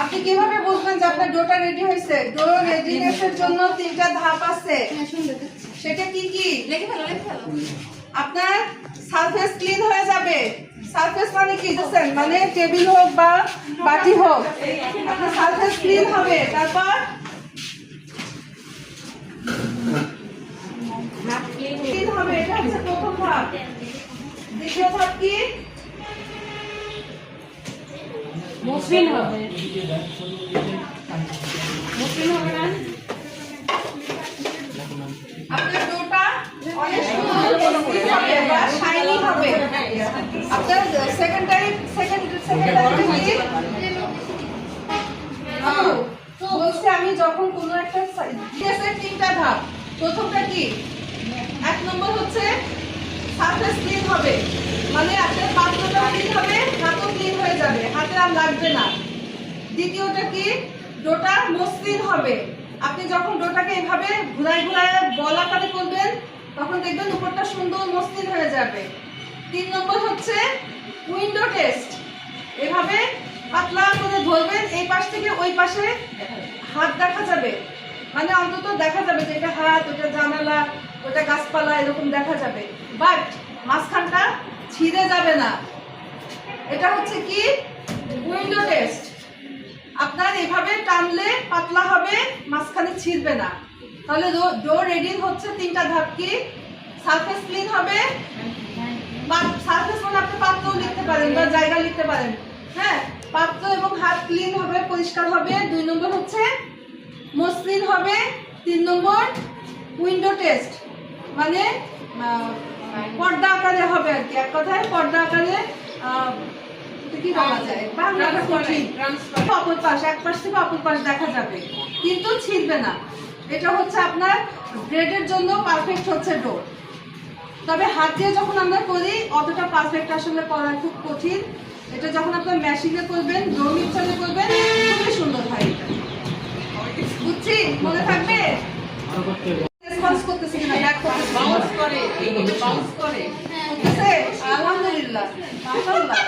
আপনি কিভাবে বুঝবেন যে আপনার ডোটা রেডি হয়েছে? ডো রেডিনেসের জন্য 3টা ধাপ আছে। সেটা কি কি? আপনার সারফেস ক্লিন হয়ে যাবে। সারফেস মানে কি বুঝছেন? মানে টেবিল হোক বা বাটি হোক, আপনার সারফেস ক্লিন হবে। তারপর ক্লিন হবে, এটা হচ্ছে প্রথম ধাপ। দ্বিতীয় ধাপ কি? মসৃণ হবে। মসৃণ হবে না? আপনার ডোটা অনেক সুন্দর মসৃণ হবে বা শাইনি হবে। আপনার সেকেন্ডারি কি? বলছি আমি যখন কোনো একটা ডিএসের 3টা ধাপ। প্রথমটা কি? 1 নম্বর হচ্ছে সারফেস ক্লিন হবে, মানে আপনার পাত্রটা ক্লিন হবে, হাতও ক্লিন হয়ে যাবে, হাতে আর লাগবে না। দ্বিতীয়টা কি? ডোটা মসৃণ হবে। আপনি যখন ডোটাকে এভাবে ঘুরায় ঘুরায় বল আকারে করবেন তখন দেখবেন উপরটা সুন্দর মসৃণ হয়ে যাবে। 3 নম্বর হচ্ছে উইন্ডো টেস্ট। এভাবে পাতলা করে ধরবেন, এই পাশ থেকে ওই পাশে হাত দেখা যাবে, মানে অন্তত দেখা যাবে যে এটা হাত, ওটা জানালা, ওটা গাছপালা, এরকম দেখা যাবে, বাট মাঝখানটা ছিঁড়ে যাবে না। এটা হচ্ছে কি? Window test. আপনার এভাবে টানলে পাতলা হবে, মাঝখানে ছিঁড়বে না। তাহলে ডো রেডি হচ্ছে 3টা ধাপ কি? সারফেস ক্লিন হবে, সারফেস মানে আপনি পাত্রও লিখতে পারেন বা জায়গা লিখতে পারেন। হ্যাঁ, পাত্র এবং হাত ক্লিন হবে, পরিষ্কার হবে। 2 নম্বর হচ্ছে মসৃণ হবে। 3 নম্বর উইন্ডো টেস্ট, মানে পর্দা আকারে হবে আর কি। এক কথায় পর্দা আকারে কি বলা যায়, বাংলাটা কঠিন। অপর পাশ, এক পাশ থেকে অপর পাশ দেখা যাবে, কিন্তু ছিঁড়বে না। এটা হচ্ছে আপনার ব্রেডের জন্য পারফেক্ট হচ্ছে ডো। তবে হাত দিয়ে যখন আমরা করি অতটা পারফেক্ট আসলে করা খুব কঠিন। এটা যখন আপনার মেশিনে করবেন, ডো মিক্সারে করবেন, খুবই সুন্দর হয় এটা। বুঝছি? মনে থাকবে? রেসপন্স করতেছে কিনা ব্যাক করতেছে, বাউন্স করে, এইগুলো বাউন্স করে। করতেছে। আলহামদুলিল্লাহ, মাশাআল্লাহ।